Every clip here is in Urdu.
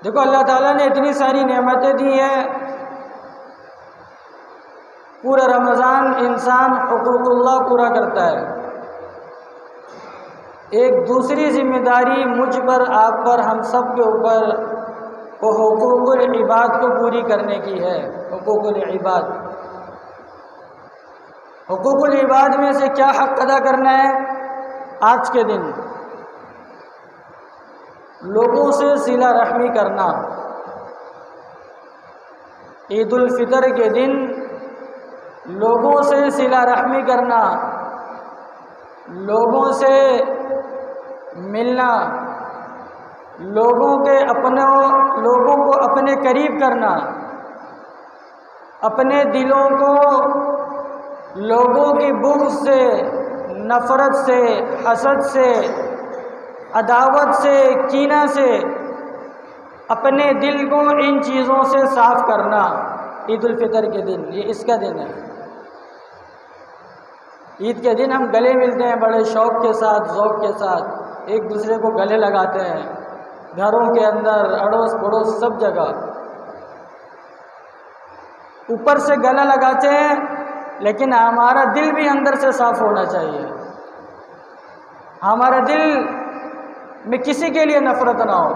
دیکھو اللہ تعالیٰ نے اتنی ساری نعمتیں دی ہیں، پورا رمضان انسان حقوق اللہ پورا کرتا ہے۔ ایک دوسری ذمہ داری مجھ پر، آپ پر، ہم سب کے اوپر وہ حقوق العباد کو پوری کرنے کی ہے۔ حقوق العباد، حقوق العباد میں سے کیا حق ادا کرنا ہے؟ آج کے دن لوگوں سے صلہ رحمی کرنا۔ عید الفطر کے دن لوگوں سے صلہ رحمی کرنا، لوگوں سے ملنا، لوگوں کو اپنے قریب کرنا، اپنے دلوں کو لوگوں کی بغض سے، نفرت سے، حسد سے، عداوت سے، کینہ سے، اپنے دل کو ان چیزوں سے صاف کرنا۔ عید الفطر کے دن یہ اس کا دن ہے۔ عید کے دن ہم گلے ملتے ہیں بڑے شوق کے ساتھ، ذوق کے ساتھ، ایک دوسرے کو گلے لگاتے ہیں، گھروں کے اندر، اڑوس پڑوس سب جگہ اوپر سے گلا لگاتے ہیں، لیکن ہمارا دل بھی اندر سے صاف ہونا چاہیے۔ ہمارا دل میں کسی کے لیے نفرت نہ ہو،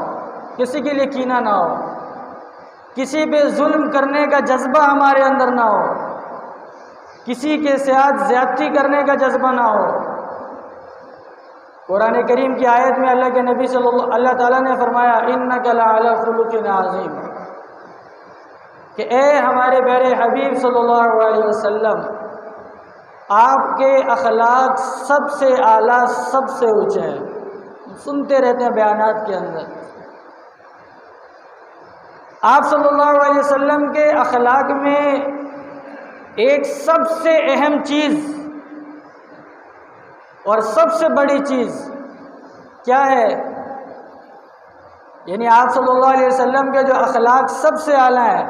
کسی کے لیے کینہ نہ ہو، کسی پہ ظلم کرنے کا جذبہ ہمارے اندر نہ ہو، کسی کے ساتھ زیادتی کرنے کا جذبہ نہ ہو۔ قرآن کریم کی آیت میں اللہ کے نبی اللہ تعالیٰ نے فرمایا اِنَّكَ لَعَلَىٰ خُلُقٍ عَظِيمٍ، کہ اے ہمارے پیارے حبیب صلی اللہ علیہ وسلم، آپ کے اخلاق سب سے اعلیٰ، سب سے اونچے ہیں۔ سنتے رہتے ہیں بیانات کے اندر، آپ صلی اللہ علیہ وسلم کے اخلاق میں ایک سب سے اہم چیز اور سب سے بڑی چیز کیا ہے؟ یعنی آپ صلی اللہ علیہ وسلم کے جو اخلاق سب سے اعلیٰ ہیں،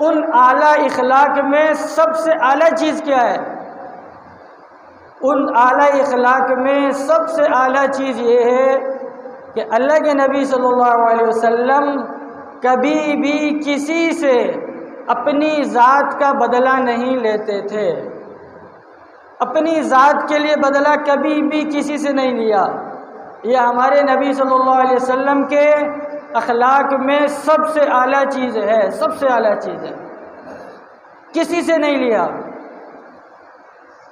ان اعلیٰ اخلاق میں سب سے اعلیٰ چیز کیا ہے؟ ان اعلیٰ اخلاق میں سب سے اعلیٰ چیز یہ ہے کہ اللہ کے نبی صلی اللہ علیہ وسلم کبھی بھی کسی سے اپنی ذات کا بدلہ نہیں لیتے تھے۔ اپنی ذات کے لیے بدلہ کبھی بھی کسی سے نہیں لیا۔ یہ ہمارے نبی صلی اللہ علیہ وسلم کے اخلاق میں سب سے اعلیٰ چیز ہے، سب سے اعلیٰ چیز ہے، کسی سے نہیں لیا۔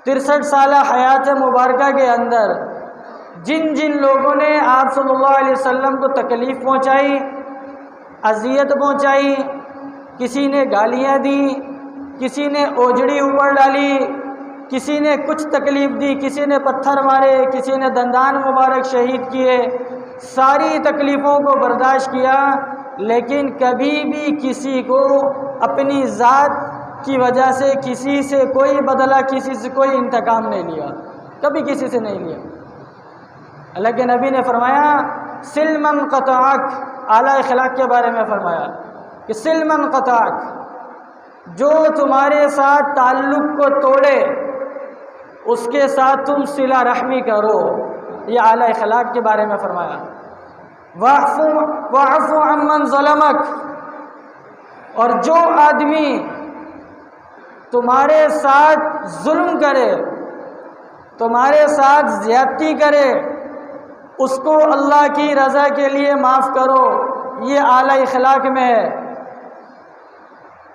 63 سالہ حیات مبارکہ کے اندر جن جن لوگوں نے آپ صلی اللہ علیہ وسلم کو تکلیف پہنچائی، اذیت پہنچائی، کسی نے گالیاں دی، کسی نے اوجڑی اوپر ڈالی، کسی نے کچھ تکلیف دی، کسی نے پتھر مارے، کسی نے دندان مبارک شہید کیے، ساری تکلیفوں کو برداشت کیا، لیکن کبھی بھی کسی کو اپنی ذات کی وجہ سے کسی سے کوئی بدلہ، کسی سے کوئی انتقام نہیں لیا، کبھی کسی سے نہیں لیا۔ اللہ کے نبی نے فرمایا سل من قطعک، اعلیٰ اخلاق کے بارے میں فرمایا کہ سل من قطعک، جو تمہارے ساتھ تعلق کو توڑے اس کے ساتھ تم صلہ رحمی کرو، یہ اعلیٰ اخلاق کے بارے میں فرمایا۔ واعف عمن ظلمک، اور جو آدمی تمہارے ساتھ ظلم کرے، تمہارے ساتھ زیادتی کرے، اس کو اللہ کی رضا کے لیے معاف کرو، یہ اعلیٰ اخلاق میں ہے۔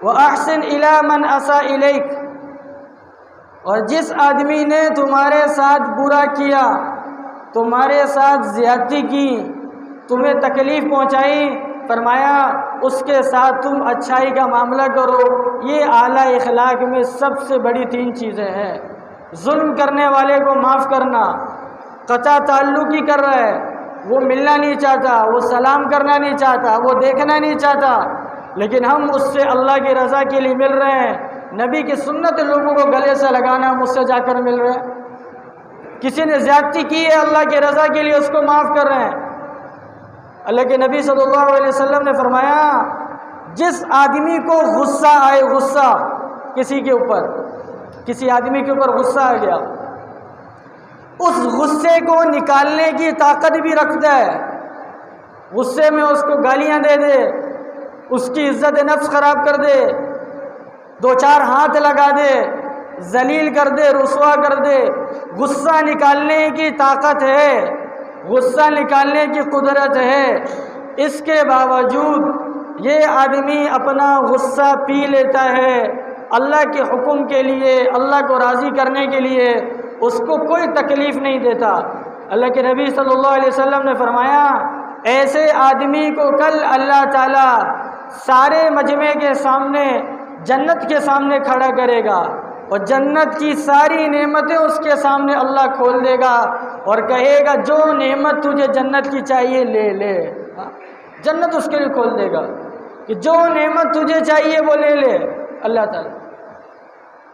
وَأَحْسِنْ إِلَىٰ مَنْ أَسَاءَ إِلَيْكَ، اور جس آدمی نے تمہارے ساتھ برا کیا، تمہارے ساتھ زیادتی کی، تمہیں تکلیف پہنچائی، فرمایا اس کے ساتھ تم اچھائی کا معاملہ کرو۔ یہ اعلیٰ اخلاق میں سب سے بڑی 3 چیزیں ہیں۔ ظلم کرنے والے کو معاف کرنا، قطع تعلق ہی کر رہا ہے، وہ ملنا نہیں چاہتا، وہ سلام کرنا نہیں چاہتا، وہ دیکھنا نہیں چاہتا، لیکن ہم اس سے اللہ کی رضا کے لیے مل رہے ہیں۔ نبی کی سنت لوگوں کو گلے سے لگانا، ہم اس سے جا کر مل رہے ہیں۔ کسی نے زیادتی کی ہے، اللہ کی رضا کے لیے اس کو معاف کر رہے ہیں۔ اللہ کے نبی صلی اللہ علیہ وسلم نے فرمایا جس آدمی کو غصہ آئے، غصہ کسی کے اوپر، کسی آدمی کے اوپر غصہ آ گیا، اس غصے کو نکالنے کی طاقت بھی رکھتا ہے، غصے میں اس کو گالیاں دے دے، اس کی عزت نفس خراب کر دے، دو چار ہاتھ لگا دے، ذلیل کر دے، رسوا کر دے، غصہ نکالنے کی طاقت ہے، غصہ نکالنے کی قدرت ہے، اس کے باوجود یہ آدمی اپنا غصہ پی لیتا ہے اللہ کے حکم کے لیے، اللہ کو راضی کرنے کے لیے، اس کو کوئی تکلیف نہیں دیتا۔ اللہ کے نبی صلی اللہ علیہ وسلم نے فرمایا ایسے آدمی کو کل اللہ تعالیٰ سارے مجمع کے سامنے، جنت کے سامنے کھڑا کرے گا، اور جنت کی ساری نعمتیں اس کے سامنے اللہ کھول دے گا اور کہے گا جو نعمت تجھے جنت کی چاہیے لے لے۔ جنت اس کے لیے کھول دے گا کہ جو نعمت تجھے چاہیے وہ لے لے۔ اللہ تعالیٰ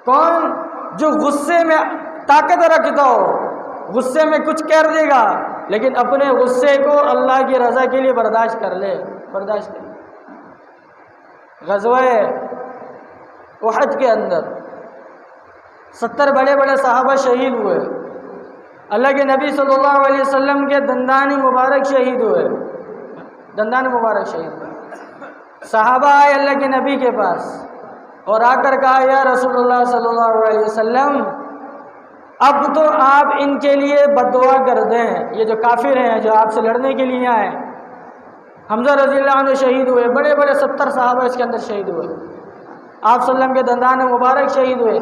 کون؟ جو غصے میں طاقت رکھتا ہو، غصے میں کچھ کر دے گا لیکن اپنے غصے کو اللہ کی رضا کے لیے برداشت کر لے، برداشت کر لے۔ غزوہ احد کے اندر 70 بڑے بڑے صحابہ شہید ہوئے، اللہ کے نبی صلی اللہ علیہ وسلم کے دندان مبارک شہید ہوئے، دندان مبارک شہید ہوئے۔ صحابہ آئے اللہ کے نبی کے پاس اور آ کر کہا یا رسول اللہ صلی اللہ علیہ وسلم اب تو آپ ان کے لیے بد دعا کر دیں، یہ جو کافر ہیں جو آپ سے لڑنے کے لیے آئے۔ حمزہ رضی اللہ عنہ شہید ہوئے، بڑے بڑے 70 صحابہ اس کے اندر شہید ہوئے، آپ صلی اللہ علیہ وسلم کے دندان مبارک شہید ہوئے۔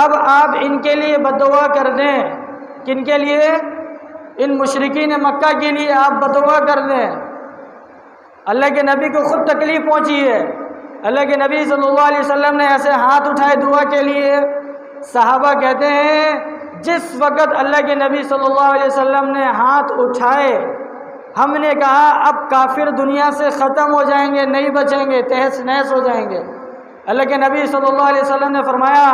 اب آپ ان کے لیے بد دعا کر دیں۔ کن کے لیے؟ ان مشرکین مکہ کے لیے آپ بد دعا کر دیں۔ اللہ کے نبی کو خود تکلیف پہنچی ہے، اللہ کے نبی صلی اللہ علیہ وسلم نے ایسے ہاتھ اٹھائے دعا کے لیے۔ صحابہ کہتے ہیں جس وقت اللہ کے نبی صلی اللہ علیہ وسلم نے ہاتھ اٹھائے ہم نے کہا اب کافر دنیا سے ختم ہو جائیں گے، نہیں بچیں گے، تہس نہس ہو جائیں گے۔ اللہ کے نبی صلی اللہ علیہ وسلم نے فرمایا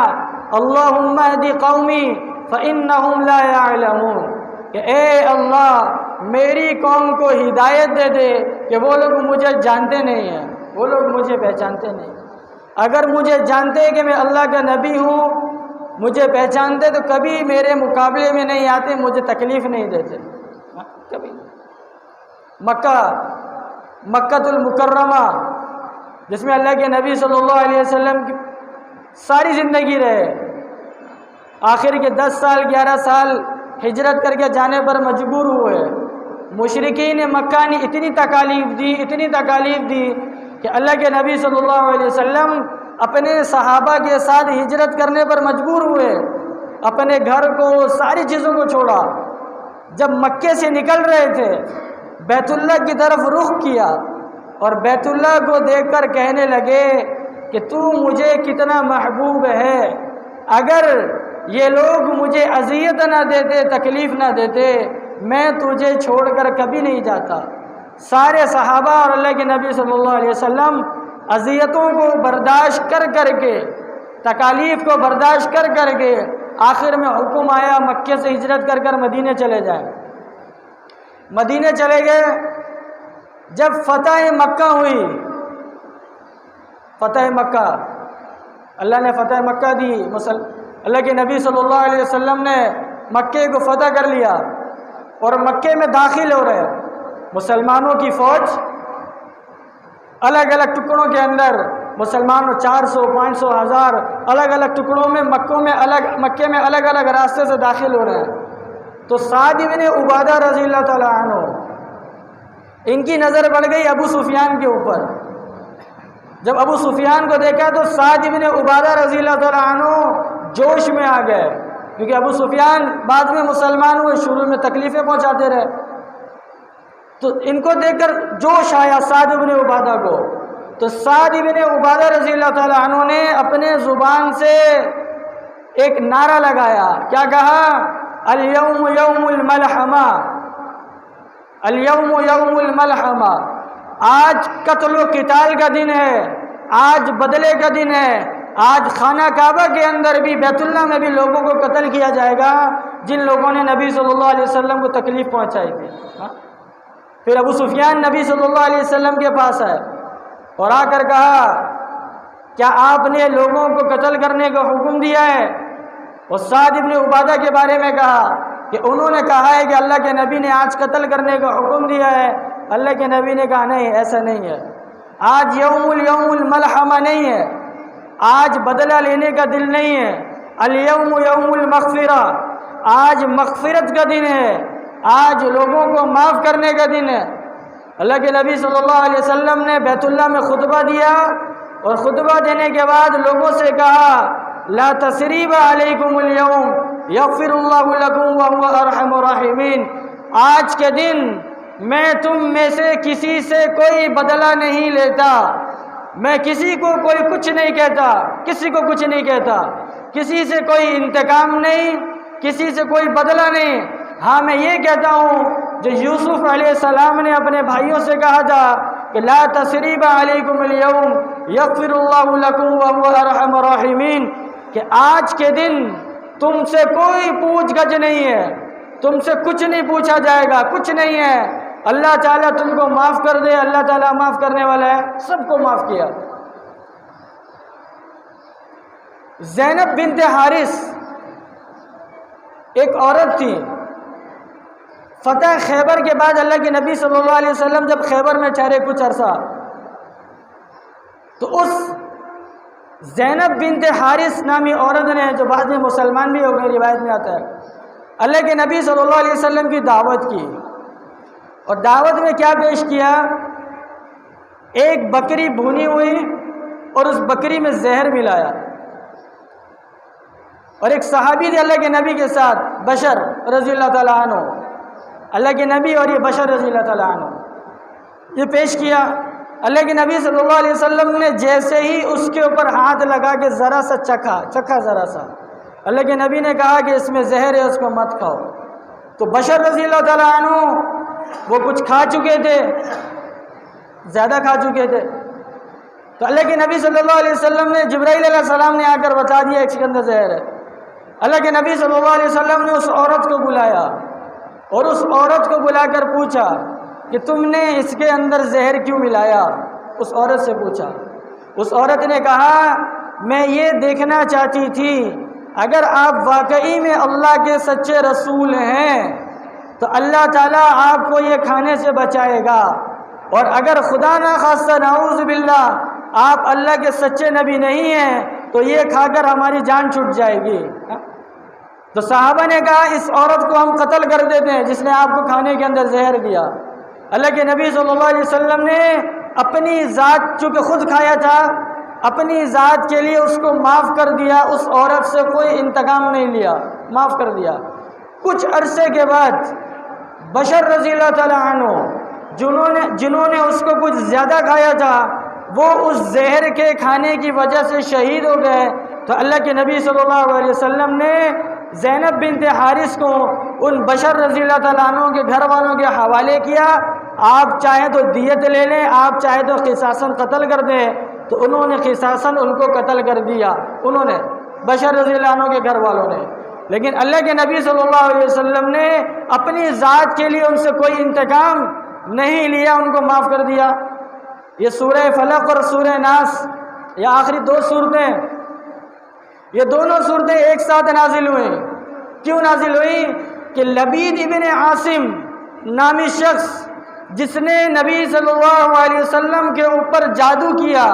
اللہم اہدی قومی فإنہم لا یعلمون، کہ اے اللہ میری قوم کو ہدایت دے دے کہ وہ لوگ مجھے جانتے نہیں ہیں، وہ لوگ مجھے پہچانتے نہیں۔ اگر مجھے جانتے کہ میں اللہ کا نبی ہوں، مجھے پہچانتے تو کبھی میرے مقابلے میں نہیں آتے، مجھے تکلیف نہیں دیتے کبھی۔ مکہ المکرمہ جس میں اللہ کے نبی صلی اللہ علیہ وسلم کی ساری زندگی رہے، آخر کے 10 سال 11 سال ہجرت کر کے جانے پر مجبور ہوئے۔ مشرکین مکہ نے اتنی تکالیف دی کہ اللہ کے نبی صلی اللہ علیہ وسلم اپنے صحابہ کے ساتھ ہجرت کرنے پر مجبور ہوئے، اپنے گھر کو ساری چیزوں کو چھوڑا۔ جب مکے سے نکل رہے تھے بیت اللہ کی طرف رخ کیا اور بیت اللہ کو دیکھ کر کہنے لگے کہ تو مجھے کتنا محبوب ہے، اگر یہ لوگ مجھے اذیت نہ دیتے، تکلیف نہ دیتے، میں تجھے چھوڑ کر کبھی نہیں جاتا۔ سارے صحابہ اور اللہ کے نبی صلی اللہ علیہ وسلم اذیتوں کو برداشت کر کے، تکالیف کو برداشت کر کے آخر میں حکم آیا مکے سے ہجرت کر مدینے چلے جائیں۔ مدینے چلے گئے۔ جب فتح مکہ ہوئی، فتح مکہ، اللہ نے فتح مکہ دی، اللہ کے نبی صلی اللہ علیہ وسلم نے مکے کو فتح کر لیا اور مکے میں داخل ہو رہے مسلمانوں کی فوج الگ الگ ٹکڑوں کے اندر، مسلمانوں 400 500 1000 الگ الگ ٹکڑوں میں مکے میں الگ الگ راستے سے داخل ہو رہے ہیں۔ تو سعد بن عبادہ رضی اللہ تعالیٰ عنہ، ان کی نظر پڑ گئی ابو سفیان کے اوپر۔ جب ابو سفیان کو دیکھا تو سعد بن عبادہ رضی اللہ تعالیٰ عنہ جوش میں آ گئے، کیونکہ ابو سفیان بعد میں مسلمان ہوئے، شروع میں تکلیفیں پہنچاتے رہے، تو ان کو دیکھ کر جوش آیا سعد بن عبادہ کو۔ تو سعد بن عبادہ رضی اللہ تعالیٰ عنہ نے اپنے زبان سے ایک نعرہ لگایا، کیا کہا؟ الیوم یوم الملحمہ، الیوم یوم الملحمہ، آج قتل و قتال کا دن ہے، آج بدلے کا دن ہے، آج خانہ کعبہ کے اندر بھی، بیت اللہ میں بھی لوگوں کو قتل کیا جائے گا جن لوگوں نے نبی صلی اللہ علیہ وسلم کو تکلیف پہنچائی تھی۔ پھر ابو سفیان نبی صلی اللہ علیہ وسلم کے پاس آئے اور آ کر کہا کیا آپ نے لوگوں کو قتل کرنے کا حکم دیا ہے؟ اور سعد بن عبادہ کے بارے میں کہا کہ انہوں نے کہا ہے کہ اللہ کے نبی نے آج قتل کرنے کا حکم دیا ہے، اللہ کے نبی نے کہا نہیں، ایسا نہیں ہے، آج یوم الملحمہ نہیں ہے، آج بدلہ لینے کا دن نہیں ہے، الیوم یوم المغفرہ، آج مغفرت کا دن ہے، آج لوگوں کو معاف کرنے کا دن ہے۔ اللہ کے نبی صلی اللہ علیہ وسلم نے بیت اللہ میں خطبہ دیا اور خطبہ دینے کے بعد لوگوں سے کہا لا تثریب علیکم اليوم یغفر اللہ لکم وہو ارحم الراحمین، آج کے دن میں تم میں سے کسی سے کوئی بدلہ نہیں لیتا، میں کسی کو کوئی کچھ نہیں کہتا، کسی کو کچھ نہیں کہتا، کسی سے کوئی انتقام نہیں، کسی سے کوئی بدلہ نہیں۔ ہاں میں یہ کہتا ہوں جو یوسف علیہ السلام نے اپنے بھائیوں سے کہا تھا کہ لا تثریب علیکم اليوم یغفر اللہ لکم وہو ارحم الراحمین، کہ آج کے دن تم سے کوئی پوچھ گچھ نہیں ہے، تم سے کچھ نہیں پوچھا جائے گا، کچھ نہیں ہے، اللہ تعالیٰ تم کو معاف کر دے، اللہ تعالیٰ معاف کرنے والا ہے، سب کو معاف کیا۔ زینب بنت حارث ایک عورت تھی، فتح خیبر کے بعد اللہ کے نبی صلی اللہ علیہ وسلم جب خیبر میں ٹھہرے کچھ عرصہ، تو اس زینب بنت حارث نامی عورت نے، جو بعد میں مسلمان بھی ہو گئی، روایت میں آتا ہے، اللہ کے نبی صلی اللہ علیہ وسلم کی دعوت کی، اور دعوت میں کیا پیش کیا؟ ایک بکری بھونی ہوئی اور اس بکری میں زہر ملایا، اور ایک صحابی تھے اللہ کے نبی کے ساتھ، بشر رضی اللہ تعالیٰ عنہ، اللہ کے نبی اور یہ بشر رضی اللہ تعالیٰ عنہ، یہ پیش کیا۔ اللہ کے نبی صلی اللہ علیہ وسلم نے جیسے ہی اس کے اوپر ہاتھ لگا کے ذرا سا چکھا ذرا سا، اللہ کے نبی نے کہا کہ اس میں زہر ہے، اس کو مت کھاؤ۔ تو بشر رضی اللہ تعالیٰ عنہ وہ کچھ کھا چکے تھے، زیادہ کھا چکے تھے، تو اللہ کے نبی صلی اللہ علیہ وسلم نے، جبرائیل علیہ السلام نے آ کر بتا دیا ایک کے اندر زہر ہے۔ اللہ کے نبی صلی اللہ علیہ وسلم نے اس عورت کو بلایا اور اس عورت کو بلا کر پوچھا کہ تم نے اس کے اندر زہر کیوں ملایا؟ اس عورت سے پوچھا، اس عورت نے کہا میں یہ دیکھنا چاہتی تھی اگر آپ واقعی میں اللہ کے سچے رسول ہیں تو اللہ تعالیٰ آپ کو یہ کھانے سے بچائے گا، اور اگر خدا نخواستہ نعوذ باللہ آپ اللہ کے سچے نبی نہیں ہیں تو یہ کھا کر ہماری جان چھوٹ جائے گی۔ تو صحابہ نے کہا اس عورت کو ہم قتل کر دیتے ہیں جس نے آپ کو کھانے کے اندر زہر دیا۔ اللہ کے نبی صلی اللہ علیہ وسلم نے اپنی ذات، چونکہ خود کھایا تھا، اپنی ذات کے لیے اس کو معاف کر دیا، اس عورت سے کوئی انتقام نہیں لیا، معاف کر دیا۔ کچھ عرصے کے بعد بشر رضی اللہ تعالیٰ عنہ جنہوں نے اس کو کچھ زیادہ کھایا تھا، وہ اس زہر کے کھانے کی وجہ سے شہید ہو گئے۔ تو اللہ کے نبی صلی اللہ علیہ وسلم نے زینب بنت حارث کو ان بشر رضی اللہ تعالیٰ عنہ کے گھر والوں کے حوالے کیا، آپ چاہیں تو دیت لے لیں، آپ چاہیں تو قصاصاً قتل کر دیں۔ تو انہوں نے قصاصاً ان کو قتل کر دیا، انہوں نے، بشر رضی اللہ عنہ کے گھر والوں نے۔ لیکن اللہ کے نبی صلی اللہ علیہ وسلم نے اپنی ذات کے لیے ان سے کوئی انتقام نہیں لیا، ان کو معاف کر دیا۔ یہ سورہ فلق اور سورہ ناس، یہ آخری دو صورتیں، یہ دونوں صورتیں ایک ساتھ نازل ہوئیں۔ کیوں نازل ہوئی؟ کہ لبید ابن عاصم نامی شخص جس نے نبی صلی اللہ علیہ وسلم کے اوپر جادو کیا،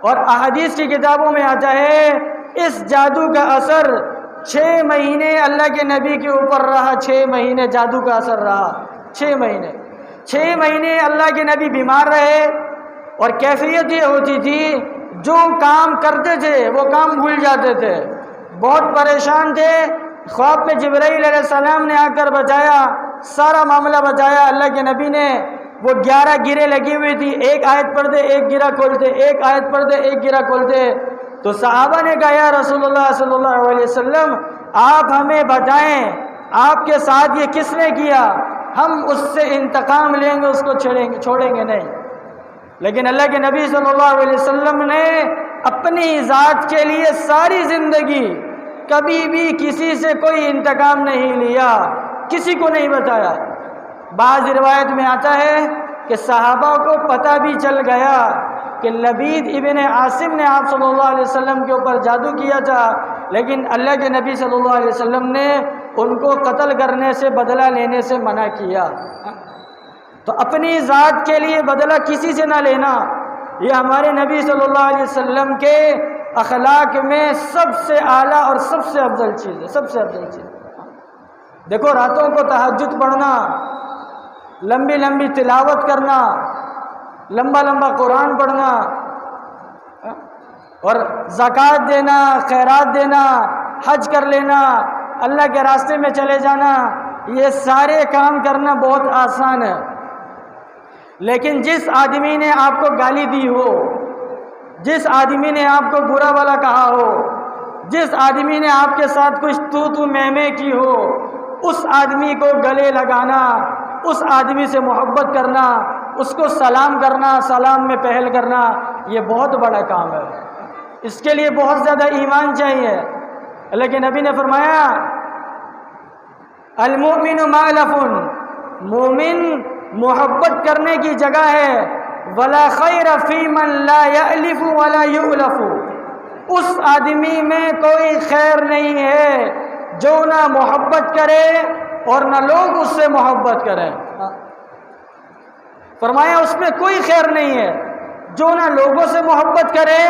اور احادیث کی کتابوں میں آتا ہے اس جادو کا اثر 6 مہینے اللہ کے نبی کے اوپر رہا، 6 مہینے جادو کا اثر رہا، 6 مہینے اللہ کے نبی بیمار رہے، اور کیفیت یہ ہوتی تھی جو کام کرتے تھے وہ کام بھول جاتے تھے، بہت پریشان تھے۔ خواب میں جبرائیل علیہ السلام نے آ کر بتایا، سارا معاملہ بتایا، اللہ کے نبی نے، وہ 11 گرے لگی ہوئی تھی، ایک آیت پڑھتے ایک گرہ کھولتے، ایک آیت پڑھتے ایک گرہ کھولتے۔ تو صحابہ نے کہا یا رسول اللہ صلی اللہ علیہ وسلم آپ ہمیں بتائیں آپ کے ساتھ یہ کس نے کیا، ہم اس سے انتقام لیں گے، اس کو چھوڑیں گے نہیں۔ لیکن اللہ کے نبی صلی اللہ علیہ وسلم نے اپنی ذات کے لیے ساری زندگی کبھی بھی کسی سے کوئی انتقام نہیں لیا، کسی کو نہیں بتایا۔ بعض روایت میں آتا ہے کہ صحابہ کو پتہ بھی چل گیا کہ لبید ابن عاصم نے آپ صلی اللہ علیہ وسلم کے اوپر جادو کیا تھا، لیکن اللہ کے نبی صلی اللہ علیہ وسلم نے ان کو قتل کرنے سے، بدلہ لینے سے منع کیا۔ تو اپنی ذات کے لیے بدلہ کسی سے نہ لینا، یہ ہمارے نبی صلی اللہ علیہ وسلم کے اخلاق میں سب سے اعلیٰ اور سب سے افضل چیز ہے، سب سے افضل چیز۔ دیکھو راتوں کو تہجد پڑھنا، لمبی لمبی تلاوت کرنا، لمبا لمبا قرآن پڑھنا، اور زکوٰۃ دینا، خیرات دینا، حج کر لینا، اللہ کے راستے میں چلے جانا، یہ سارے کام کرنا بہت آسان ہے۔ لیکن جس آدمی نے آپ کو گالی دی ہو، جس آدمی نے آپ کو برا بھلا کہا ہو، جس آدمی نے آپ کے ساتھ کچھ تو میں کی ہو، اس آدمی کو گلے لگانا، اس آدمی سے محبت کرنا، اس کو سلام کرنا، سلام میں پہل کرنا، یہ بہت بڑا کام ہے۔ اس کے لیے بہت زیادہ ایمان چاہیے۔ لیکن نبی نے فرمایا المؤمن مألف، مومن محبت کرنے کی جگہ ہے، ولا خیر فی من لا یألف ولا یؤلف، اس آدمی میں کوئی خیر نہیں ہے جو نہ محبت کرے اور نہ لوگ اس سے محبت کریں۔ فرمایا اس میں کوئی خیر نہیں ہے جو نہ لوگوں سے محبت کرے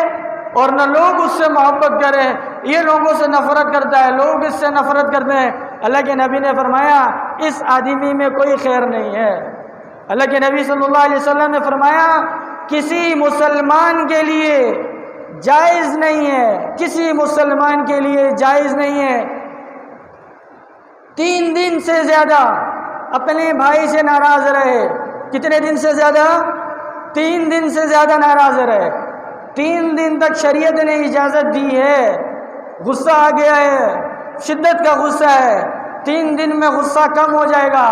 اور نہ لوگ اس سے محبت کریں۔ یہ لوگوں سے نفرت کرتا ہے، لوگ اس سے نفرت کرتے ہیں، اللہ کے نبی نے فرمایا اس آدمی میں کوئی خیر نہیں ہے۔ اللہ کے نبی صلی اللہ علیہ وسلم نے فرمایا کسی مسلمان کے لیے جائز نہیں ہے، کسی مسلمان کے لیے جائز نہیں ہے 3 دن سے زیادہ اپنے بھائی سے ناراض رہے۔ کتنے دن سے زیادہ؟ 3 دن سے زیادہ ناراض رہے۔ 3 دن تک شریعت نے اجازت دی ہے، غصہ آ گیا ہے، شدت کا غصہ ہے، 3 دن میں غصہ کم ہو جائے گا،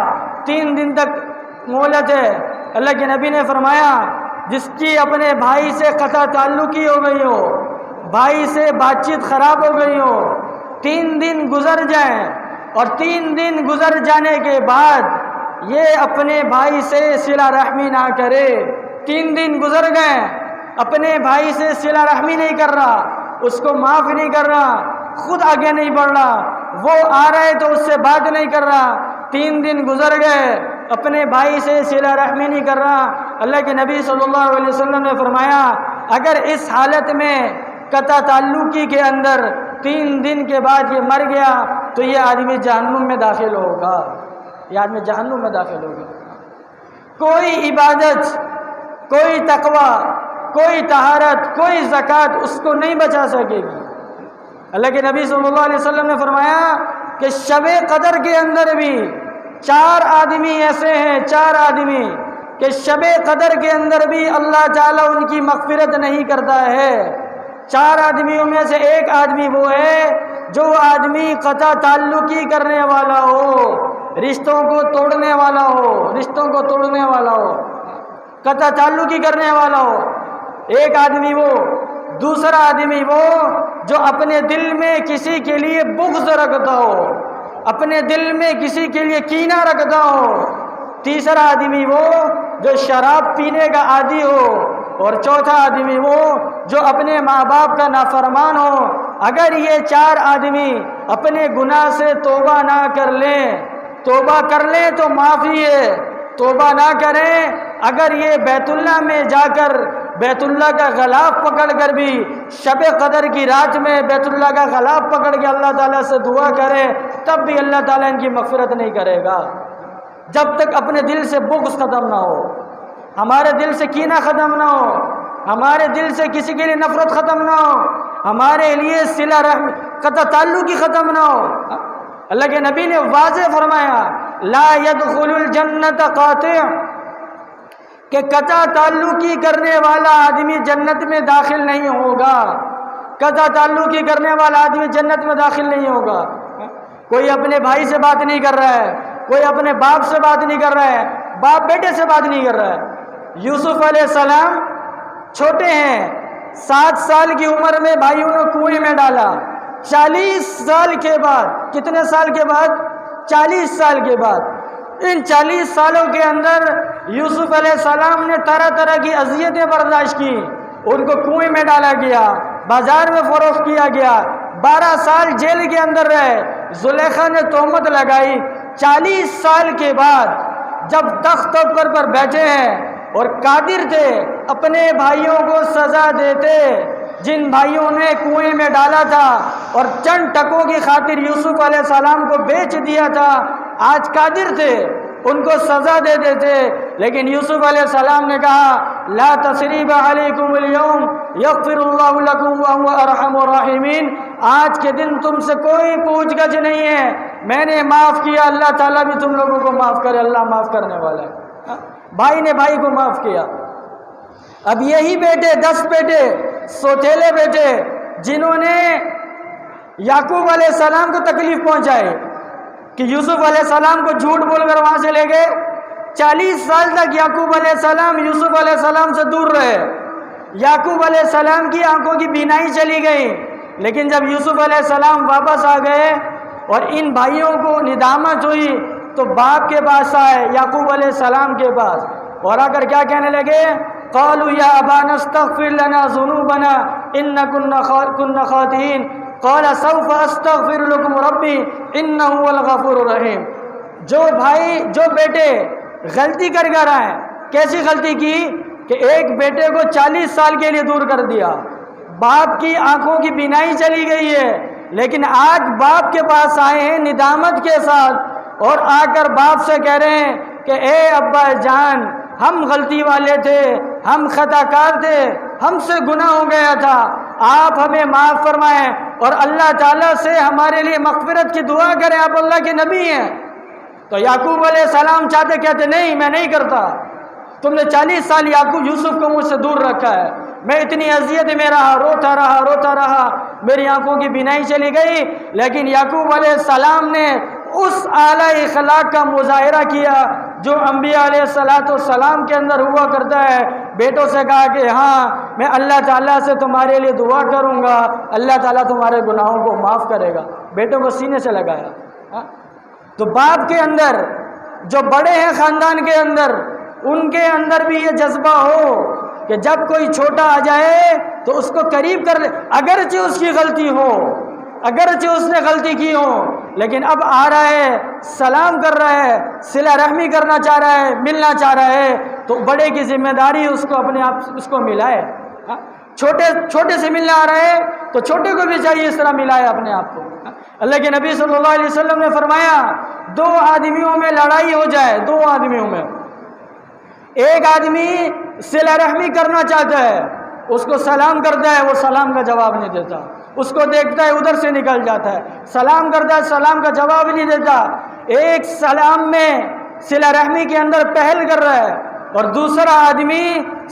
3 دن تک مہلت ہے۔ اللہ کے نبی نے فرمایا جس کی اپنے بھائی سے قطع تعلقی ہو گئی ہو، بھائی سے بات چیت خراب ہو گئی ہو، 3 دن گزر جائیں اور 3 دن گزر جانے کے بعد یہ اپنے بھائی سے صلہ رحمی نہ کرے، 3 دن گزر گئے اپنے بھائی سے صلہ رحمی نہیں کر رہا، اس کو معاف نہیں کر رہا، خود آگے نہیں بڑھ رہا، وہ آ رہا ہے تو اس سے بات نہیں کر رہا، 3 دن گزر گئے اپنے بھائی سے صلہ رحمی نہیں کر رہا۔ اللہ کے نبی صلی اللہ علیہ وسلم نے فرمایا اگر اس حالت میں قطع تعلقی کے اندر 3 دن کے بعد یہ مر گیا تو یہ آدمی جہنم میں داخل ہوگا، یہ آدمی جہنم میں داخل ہوگا۔ کوئی عبادت، کوئی تقوی، کوئی طہارت، کوئی زکوٰۃ اس کو نہیں بچا سکے گی۔ اللہ کے نبی صلی اللہ علیہ وسلم نے فرمایا کہ شب قدر کے اندر بھی 4 آدمی ایسے ہیں، 4 آدمی کہ شب قدر کے اندر بھی اللہ تعالیٰ ان کی مغفرت نہیں کرتا ہے۔ 4 آدمیوں میں سے ایک آدمی وہ ہے جو آدمی قطع تعلقی کرنے والا ہو، رشتوں کو توڑنے والا ہو، رشتوں کو توڑنے والا ہو، قطع تعلقی کرنے والا ہو، ایک آدمی وہ۔ دوسرا آدمی وہ جو اپنے دل میں کسی کے لیے بغض رکھتا ہو، اپنے دل میں کسی کے لیے کینہ رکھتا ہو۔ تیسرا آدمی وہ جو شراب پینے کا عادی ہو، اور چوتھا آدمی وہ جو اپنے ماں باپ کا نافرمان ہو۔ اگر یہ 4 آدمی اپنے گناہ سے توبہ نہ کر لیں، توبہ کر لیں تو معافی ہے، توبہ نہ کریں، اگر یہ بیت اللہ میں جا کر بیت اللہ کا غلاف پکڑ کر بھی شب قدر کی رات میں بیت اللہ کا غلاف پکڑ کے اللہ تعالیٰ سے دعا کرے تب بھی اللہ تعالیٰ ان کی مغفرت نہیں کرے گا، جب تک اپنے دل سے بغض ختم نہ ہو، ہمارے دل سے کینہ ختم نہ ہو، ہمارے دل سے کسی کے لیے نفرت ختم نہ ہو، ہمارے لیے صلہ رحم قطع تعلقی ختم نہ ہو۔ اللہ کے نبی نے واضح فرمایا لا يدخل الجنت قاطع، کہ قطع تعلقی کرنے والا آدمی جنت میں داخل نہیں ہوگا، قطع تعلقی کرنے والا آدمی جنت میں داخل نہیں ہوگا۔ کوئی اپنے بھائی سے بات نہیں کر رہا ہے، کوئی اپنے باپ سے بات نہیں کر رہا ہے، باپ بیٹے سے بات نہیں کر رہا ہے۔ یوسف علیہ السلام چھوٹے ہیں، 7 سال کی عمر میں بھائیوں نے کنویں میں ڈالا، 40 سال کے بعد، کتنے سال کے بعد؟ 40 سال کے بعد، ان 40 سالوں کے اندر یوسف علیہ السلام نے طرح طرح کی اذیتیں برداشت کی، ان کو کنویں میں ڈالا گیا، بازار میں فروخت کیا گیا، 12 سال جیل کے اندر رہے، زلیخا نے تہمت لگائی۔ 40 سال کے بعد جب تخت پر بیٹھے ہیں اور قادر تھے اپنے بھائیوں کو سزا دیتے، جن بھائیوں نے کنویں میں ڈالا تھا اور چند ٹکوں کی خاطر یوسف علیہ السلام کو بیچ دیا تھا، آج قادر تھے ان کو سزا دے دیتے، لیکن یوسف علیہ السلام نے کہا لا تثریب علیکم اليوم یغفر اللہ لکم وہو ارحم الراحمین، آج کے دن تم سے کوئی پوچھ گچھ نہیں ہے، میں نے معاف کیا، اللہ تعالیٰ بھی تم لوگوں کو معاف کرے، اللہ معاف کرنے والا ہے۔ بھائی نے بھائی کو معاف کیا۔ اب یہی بیٹے 10 بیٹے سوتیلے بیٹے جنہوں نے یعقوب علیہ السلام کو تکلیف پہنچائی کہ یوسف علیہ السلام کو جھوٹ بول کر وہاں سے لے گئے، 40 سال تک یعقوب علیہ السلام یوسف علیہ السلام سے دور رہے، یعقوب علیہ السلام کی آنکھوں کی بینائی چلی گئی، لیکن جب یوسف علیہ السلام واپس آ گئے اور ان بھائیوں کو ندامت ہوئی تو باپ کے پاس آئے، یعقوب علیہ السلام کے پاس، اور آ کر کیا کہنے لگے؟ قالوا یا ابانا استغفر لنا ذنوبنا اننا كنا خاطئین قال سوف استغفر لكم ربی انه هو الغفور الرحیم۔ جو بھائی جو بیٹے غلطی کر کر آئے، کیسی غلطی کی کہ ایک بیٹے کو 40 سال کے لیے دور کر دیا، باپ کی آنکھوں کی بینائی چلی گئی ہے، لیکن آج باپ کے پاس آئے ہیں ندامت کے ساتھ اور آ کر باپ سے کہہ رہے ہیں کہ اے ابا جان، ہم غلطی والے تھے، ہم خطا کار تھے، ہم سے گناہ ہو گیا تھا، آپ ہمیں معاف فرمائیں اور اللہ تعالیٰ سے ہمارے لیے مغفرت کی دعا کریں، آپ اللہ کے نبی ہیں۔ تو یعقوب علیہ السلام چاہتے کہتے نہیں میں نہیں کرتا، تم نے 40 سال یعقوب یوسف کو مجھ سے دور رکھا ہے، میں اتنی اذیت میں رہا، روتا رہا، میری آنکھوں کی بینائی چلی گئی، لیکن یعقوب علیہ السلام نے اس اعلیٰ اخلاق کا مظاہرہ کیا جو انبیاء علیہ السلام کے اندر ہوا کرتا ہے۔ بیٹوں سے کہا کہ ہاں میں اللہ تعالیٰ سے تمہارے لیے دعا کروں گا، اللہ تعالیٰ تمہارے گناہوں کو معاف کرے گا، بیٹوں کو سینے سے لگایا۔ تو باپ کے اندر جو بڑے ہیں خاندان کے اندر، ان کے اندر بھی یہ جذبہ ہو کہ جب کوئی چھوٹا آ جائے تو اس کو قریب کر لے، اگرچہ اس کی غلطی ہو، اگرچہ اس نے غلطی کی ہو، لیکن اب آ رہا ہے، سلام کر رہا ہے، صلہ رحمی کرنا چاہ رہا ہے، ملنا چاہ رہا ہے، تو بڑے کی ذمہ داری اس کو اپنے آپ اس کو ملائے۔ چھوٹے سے ملنا آ رہا ہے تو چھوٹے کو بھی چاہیے اس طرح ملائے اپنے آپ کو۔ اللہ کے نبی صلی اللہ علیہ وسلم نے فرمایا 2 آدمیوں میں لڑائی ہو جائے، 2 آدمیوں میں، ایک آدمی صلہ رحمی کرنا چاہتا ہے، اس کو سلام کرتا ہے، وہ سلام کا جواب نہیں دیتا، اس کو دیکھتا ہے ادھر سے نکل جاتا ہے، سلام کرتا ہے، سلام کا جواب نہیں دیتا، ایک سلام میں صلہ رحمی کے اندر پہل کر رہا ہے اور دوسرا آدمی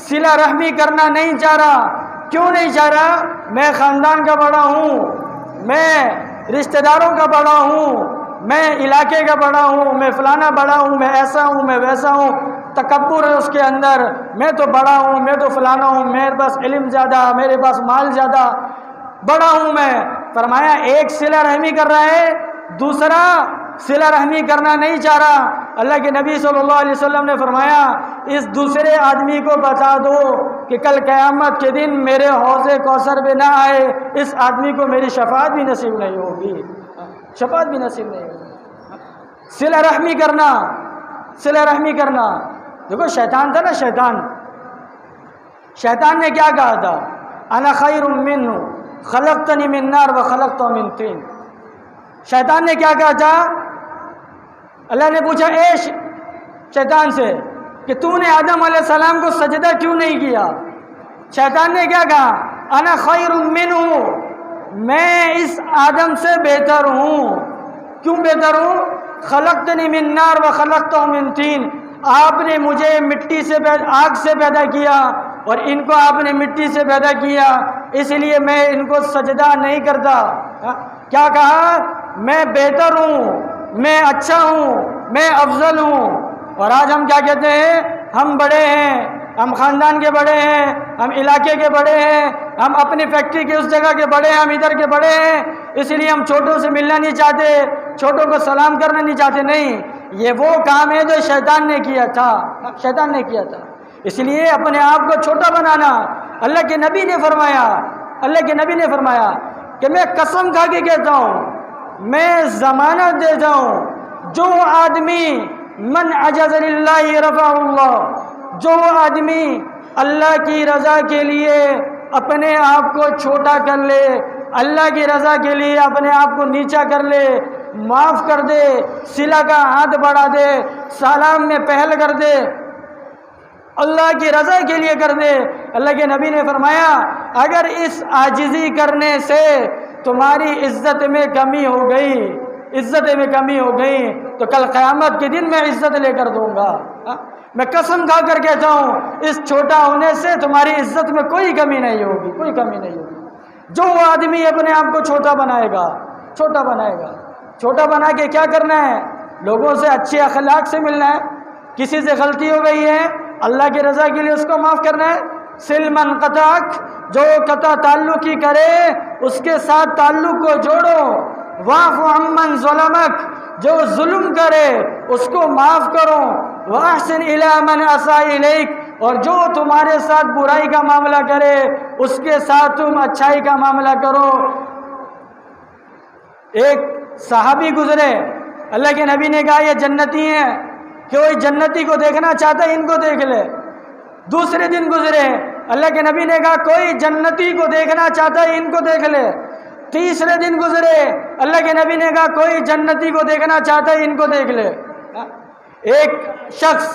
صلہ رحمی کرنا نہیں چاہ رہا۔ کیوں نہیں چاہ رہا؟ میں خاندان کا بڑا ہوں، میں رشتہ داروں کا بڑا ہوں، میں علاقے کا بڑا ہوں، میں فلانا بڑا ہوں، میں ایسا ہوں، میں ویسا ہوں، تکبر ہے اس کے اندر، میں تو بڑا ہوں، میں تو فلانا ہوں، میرے پاس علم زیادہ، میرے پاس مال زیادہ، بڑا ہوں میں۔ فرمایا ایک صلہ رحمی کر رہا ہے، دوسرا صلہ رحمی کرنا نہیں چاہ رہا۔ اللہ کے نبی صلی اللہ علیہ وسلم نے فرمایا اس دوسرے آدمی کو بتا دو کہ کل قیامت کے دن میرے حوض کوثر پہ نہ آئے، اس آدمی کو میری شفاعت بھی نصیب نہیں ہوگی، شفاعت بھی نصیب نہیں ہوگی۔ صلہ رحمی کرنا، صلہ رحمی کرنا۔ دیکھو شیطان تھا نا، شیطان نے کیا کہا تھا؟ انا خیر منہ خلقتنی من نار وخلقتہ من طین۔ شیطان نے کیا کہا تھا؟ اللہ نے پوچھا اے شیطان سے کہ تو نے آدم علیہ السلام کو سجدہ کیوں نہیں کیا؟ شیطان نے کیا کہا؟ انا خیر منہ، میں اس آدم سے بہتر ہوں۔ کیوں بہتر ہوں؟ خلقتنی من نار وخلقتہ من طین، آپ نے مجھے مٹی سے آگ سے پیدا کیا اور ان کو آپ نے مٹی سے پیدا کیا، اس لیے میں ان کو سجدہ نہیں کرتا۔ کیا کہا؟ میں بہتر ہوں، میں اچھا ہوں، میں افضل ہوں۔ اور آج ہم کیا کہتے ہیں؟ ہم بڑے ہیں، ہم خاندان کے بڑے ہیں، ہم علاقے کے بڑے ہیں، ہم اپنی فیکٹری کے اس جگہ کے بڑے ہیں، ہم ادھر کے بڑے ہیں، اس لیے ہم چھوٹوں سے ملنا نہیں چاہتے، چھوٹوں کو سلام کرنا نہیں چاہتے۔ نہیں، یہ وہ کام ہے جو شیطان نے کیا تھا، شیطان نے کیا تھا۔ اس لیے اپنے آپ کو چھوٹا بنانا، اللہ کے نبی نے فرمایا، اللہ کے نبی نے فرمایا کہ میں قسم کھا کے کہتا ہوں، میں ضمانت دیتا ہوں، جو آدمی من عجز للہ رفع اللہ، جو آدمی اللہ کی رضا کے لیے اپنے آپ کو چھوٹا کر لے، اللہ کی رضا کے لیے اپنے آپ کو نیچا کر لے، معاف کر دے، صلہ کا ہاتھ بڑھا دے، سلام میں پہل کر دے، اللہ کی رضا کے لیے کر دے، اللہ کے نبی نے فرمایا اگر اس عاجزی کرنے سے تمہاری عزت میں کمی ہو گئی، عزت میں کمی ہو گئی تو کل قیامت کے دن میں عزت لے کر دوں گا۔ میں قسم کھا کر کہتا ہوں اس چھوٹا ہونے سے تمہاری عزت میں کوئی کمی نہیں ہوگی، کوئی کمی نہیں ہوگی۔ جو آدمی اپنے آپ کو چھوٹا بنائے گا، چھوٹا بنائے گا، چھوٹا بنا کے کیا کرنا ہے؟ لوگوں سے اچھے اخلاق سے ملنا ہے، کسی سے غلطی ہو گئی ہے اللہ کی رضا کے لیے اس کو معاف کرنا ہے۔ سل من قطعک، جو قطع تعلق ہی کرے اس کے ساتھ تعلق کو جوڑو۔ واعف عمن ظلمک، جو ظلم کرے اس کو معاف کرو۔ واحسن الی من اساء الیک، اور جو تمہارے ساتھ برائی کا معاملہ کرے اس کے ساتھ تم اچھائی کا معاملہ کرو۔ ایک صحابی گزرے، اللہ کے نبی نے کہا یہ جنتی ہیں، کوئی جنتی کو دیکھنا چاہتا ہے ان کو دیکھ لے۔ دوسرے دن گزرے، اللہ کے نبی نے کہا کوئی جنتی کو دیکھنا چاہتا ہے ان کو دیکھ لے۔ تیسرے دن گزرے، اللہ کے نبی نے کہا کوئی جنتی کو دیکھنا چاہتا ہے ان کو دیکھ لے۔ ایک شخص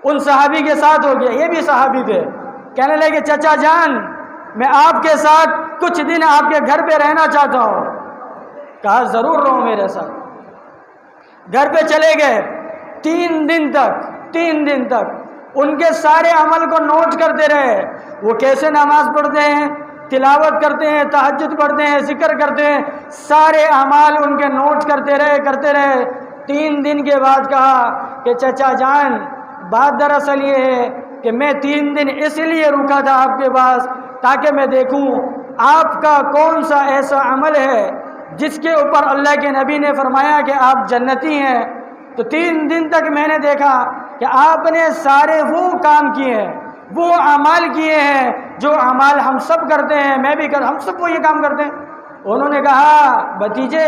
ان صحابی کے ساتھ ہو گیا، یہ بھی صحابی تھے، کہنے لگے چچا جان میں آپ کے ساتھ کچھ دن آپ کے گھر پہ رہنا چاہتا ہوں۔ کہا ضرور رہو میرے ساتھ۔ گھر پہ چلے گئے، 3 دن تک ان کے سارے عمل کو نوٹ کرتے رہے، وہ کیسے نماز پڑھتے ہیں، تلاوت کرتے ہیں، تہجد پڑھتے ہیں، ذکر کرتے ہیں، سارے اعمال ان کے نوٹ کرتے رہے۔ 3 دن کے بعد کہا کہ چچا جان بات دراصل یہ ہے کہ میں 3 دن اس لیے رکا تھا آپ کے پاس تاکہ میں دیکھوں آپ کا کون سا ایسا عمل ہے جس کے اوپر اللہ کے نبی نے فرمایا کہ آپ جنتی ہیں۔ تو 3 دن تک میں نے دیکھا کہ آپ نے سارے وہ کام کیے ہیں، وہ اعمال کیے ہیں جو اعمال ہم سب کرتے ہیں، میں بھی ہم سب وہ یہ کام کرتے ہیں۔ انہوں نے کہا بھتیجے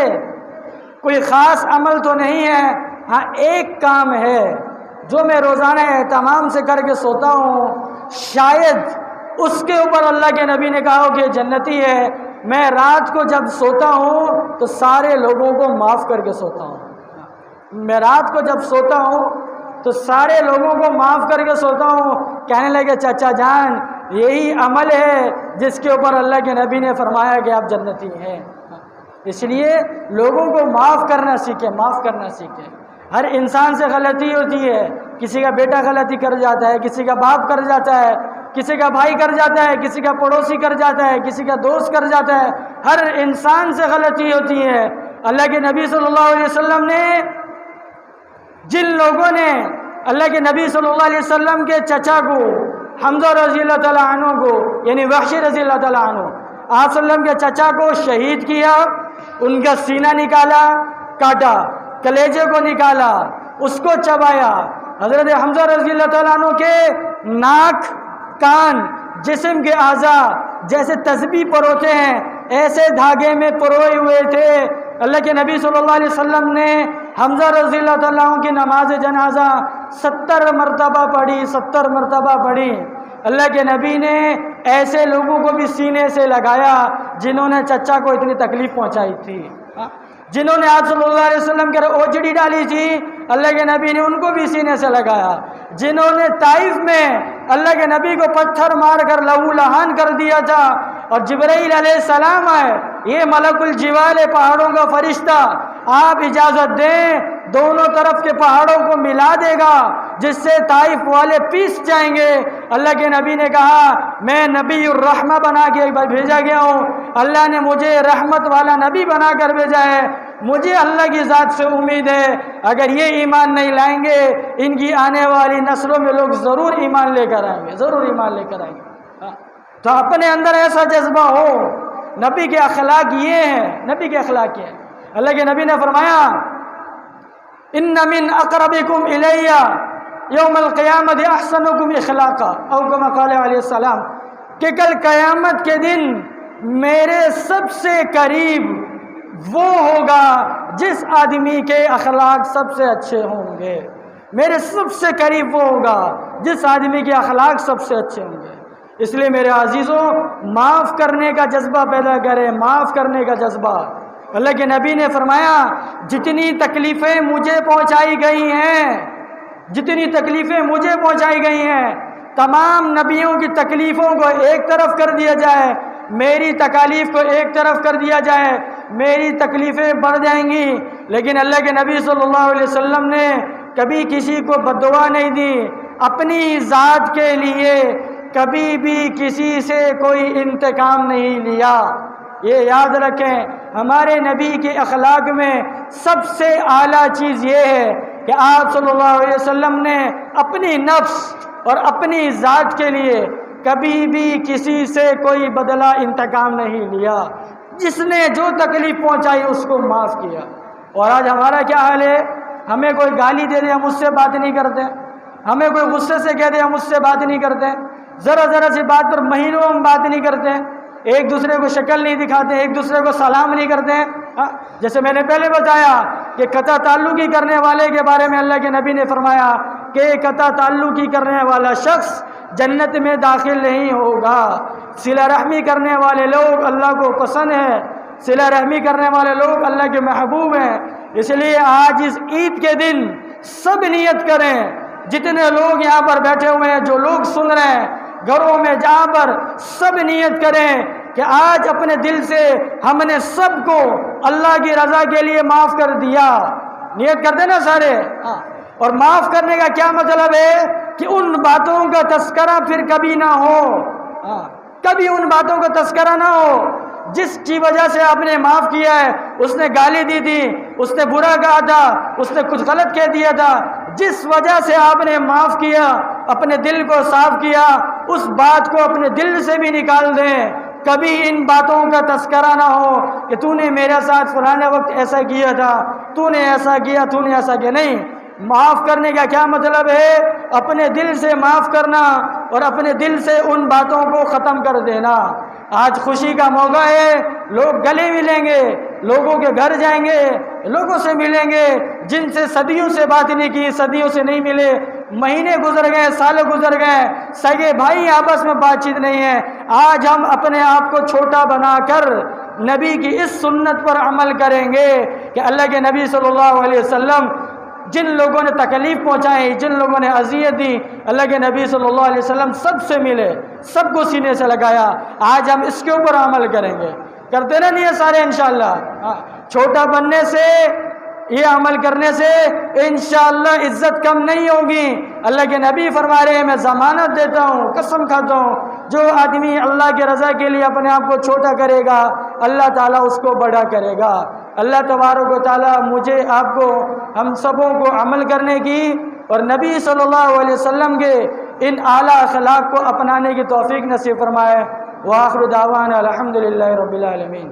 کوئی خاص عمل تو نہیں ہے، ہاں ایک کام ہے جو میں روزانہ اہتمام سے کر کے سوتا ہوں، شاید اس کے اوپر اللہ کے نبی نے کہا کہ جنتی ہے۔ میں رات کو جب سوتا ہوں تو سارے لوگوں کو معاف کر کے سوتا ہوں۔ میں رات کو جب سوتا ہوں تو سارے لوگوں کو معاف کر کے سوتا ہوں۔ کہنے لگے چچا جان یہی عمل ہے جس کے اوپر اللہ کے نبی نے فرمایا کہ آپ جنتی ہیں۔ اس لیے لوگوں کو معاف کرنا سیکھیں، معاف کرنا سیکھیں۔ ہر انسان سے غلطی ہوتی ہے، کسی کا بیٹا غلطی کر جاتا ہے، کسی کا باپ کر جاتا ہے، کسی کا بھائی کر جاتا ہے، کسی کا پڑوسی کر جاتا ہے، کسی کا دوست کر جاتا ہے، ہر انسان سے غلطی ہوتی ہے۔ اللہ کے نبی صلی اللہ علیہ وسلم نے جن لوگوں نے اللہ کے نبی صلی اللہ علیہ وسلم کے چچا کو حمزہ رضی اللہ تعالیٰ عنہ کو یعنی وحشی رضی اللہ تعالیٰ عنہ آپ صلی اللہ علیہ وسلم کے چچا کو شہید کیا، ان کا سینہ نکالا، کاٹا، کلیجے کو نکالا، اس کو چبایا۔ حضرت حمزہ رضی اللہ تعالیٰ عنہ کے ناک، کان، جسم کے اعضاء جیسے تسبیح پروتے ہیں ایسے دھاگے میں پروئے ہوئے تھے۔ اللہ کے نبی صلی اللہ علیہ وسلم نے حمزہ رضی اللہ تعالیٰ عنہ کی نماز جنازہ 70 مرتبہ پڑھی، 70 مرتبہ پڑھی۔ اللہ کے نبی نے ایسے لوگوں کو بھی سینے سے لگایا جنہوں نے چچا کو اتنی تکلیف پہنچائی تھی، جنہوں نے آپ صلی اللہ علیہ وسلم کے اوجڑی ڈالی تھی، اللہ کے نبی نے ان کو بھی سینے سے لگایا۔ جنہوں نے طائف میں اللہ کے نبی کو پتھر مار کر لہو لہان کر دیا تھا اور جبرائیل علیہ السلام آئے، یہ ملک الجبال پہاڑوں کا فرشتہ، آپ اجازت دیں دونوں طرف کے پہاڑوں کو ملا دے گا جس سے طائف والے پیس جائیں گے۔ اللہ کے نبی نے کہا میں نبی الرحمہ بنا کے بھیجا گیا ہوں، اللہ نے مجھے رحمت والا نبی بنا کر بھیجا ہے، مجھے اللہ کی ذات سے امید ہے اگر یہ ایمان نہیں لائیں گے ان کی آنے والی نسلوں میں لوگ ضرور ایمان لے کر آئیں گے، ضرور ایمان لے کر آئیں گے۔ تو اپنے اندر ایسا جذبہ ہو۔ نبی کے اخلاق یہ ہیں، نبی کے اخلاق یہ ہیں۔ اللہ کے نبی نے فرمایا ان من اقربکم الی یوم القیامت احسنکم اخلاقا، او کما قال علیہ السلام، کہ کل قیامت کے دن میرے سب سے قریب وہ ہوگا جس آدمی کے اخلاق سب سے اچھے ہوں گے۔ میرے سب سے قریب وہ ہوگا جس آدمی کے اخلاق سب سے اچھے ہوں گے۔ اس لیے میرے عزیزوں، معاف کرنے کا جذبہ پیدا کریں، معاف کرنے کا جذبہ۔ اللہ کے نبی نے فرمایا جتنی تکلیفیں مجھے پہنچائی گئی ہیں، جتنی تکلیفیں مجھے پہنچائی گئی ہیں، تمام نبیوں کی تکلیفوں کو ایک طرف کر دیا جائے، میری تکالیف کو ایک طرف کر دیا جائے، میری تکلیفیں بڑھ جائیں گی۔ لیکن اللہ کے نبی صلی اللہ علیہ وسلم نے کبھی کسی کو بددعا نہیں دی، اپنی ذات کے لیے کبھی بھی کسی سے کوئی انتقام نہیں لیا۔ یہ یاد رکھیں، ہمارے نبی کے اخلاق میں سب سے اعلیٰ چیز یہ ہے کہ آپ صلی اللہ علیہ وسلم نے اپنی نفس اور اپنی ذات کے لیے کبھی بھی کسی سے کوئی بدلہ انتقام نہیں لیا۔ جس نے جو تکلیف پہنچائی اس کو معاف کیا۔ اور آج ہمارا کیا حال ہے؟ ہمیں کوئی گالی دے دے ہم اس سے بات نہیں کرتے، ہمیں کوئی غصے سے کہہ دے ہم اس سے بات نہیں کرتے، ذرا سی بات پر مہینوں ہم بات نہیں کرتے، ایک دوسرے کو شکل نہیں دکھاتے، ایک دوسرے کو سلام نہیں کرتے۔ جیسے میں نے پہلے بتایا کہ قطع تعلقی کرنے والے کے بارے میں اللہ کے نبی نے فرمایا کہ قطع تعلقی کرنے والا شخص جنت میں داخل نہیں ہوگا۔ صلہ رحمی کرنے والے لوگ اللہ کو پسند ہیں، صلہ رحمی کرنے والے لوگ اللہ کے محبوب ہیں۔ اس لیے آج اس عید کے دن سب نیت کریں، جتنے لوگ یہاں پر بیٹھے ہوئے ہیں، جو لوگ سن رہے ہیں گھروں میں جہاں پر، سب نیت کریں کہ آج اپنے دل سے ہم نے سب کو اللہ کی رضا کے لیے معاف کر دیا۔ نیت کرتے نا سارے؟ اور معاف کرنے کا کیا مطلب ہے کہ ان باتوں کا تذکرہ پھر کبھی نہ ہو، کبھی ان باتوں کا تذکرہ نہ ہو جس کی وجہ سے آپ نے معاف کیا ہے۔ اس نے گالی دی تھی، اس نے برا کہا تھا، اس نے کچھ غلط کہہ دیا تھا، جس وجہ سے آپ نے معاف کیا، اپنے دل کو صاف کیا، اس بات کو اپنے دل سے بھی نکال دیں۔ کبھی ان باتوں کا تذکرہ نہ ہو کہ تو نے میرے ساتھ فلانے وقت ایسا کیا تھا، تو نے ایسا کیا، تو نے ایسا کیا۔ نہیں، معاف کرنے کا کیا مطلب ہے؟ اپنے دل سے معاف کرنا اور اپنے دل سے ان باتوں کو ختم کر دینا۔ آج خوشی کا موقع ہے، لوگ گلے ملیں گے، لوگوں کے گھر جائیں گے، لوگوں سے ملیں گے جن سے صدیوں سے بات نہیں کی، صدیوں سے نہیں ملے، مہینے گزر گئے، سال گزر گئے، سگے بھائی آپس میں بات چیت نہیں ہے۔ آج ہم اپنے آپ کو چھوٹا بنا کر نبی کی اس سنت پر عمل کریں گے کہ اللہ کے نبی صلی اللہ علیہ وسلم جن لوگوں نے تکلیف پہنچائی، جن لوگوں نے اذیت دی، اللہ کے نبی صلی اللہ علیہ وسلم سب سے ملے، سب کو سینے سے لگایا۔ آج ہم اس کے اوپر عمل کریں گے، کرتے نا نہیں ہے سارے انشاءاللہ؟ چھوٹا بننے سے، یہ عمل کرنے سے انشاءاللہ عزت کم نہیں ہوگی۔ اللہ کے نبی فرما رہے ہیں، میں ضمانت دیتا ہوں، قسم کھاتا ہوں، جو آدمی اللہ کی رضا کے لیے اپنے آپ کو چھوٹا کرے گا، اللہ تعالیٰ اس کو بڑا کرے گا۔ اللہ تبارک و تعالیٰ مجھے، آپ کو، ہم سبوں کو عمل کرنے کی اور نبی صلی اللہ علیہ وسلم کے ان اعلیٰ اخلاق کو اپنانے کی توفیق نصیب فرمائے۔ وآخر دعوانا الحمدللہ رب العالمین۔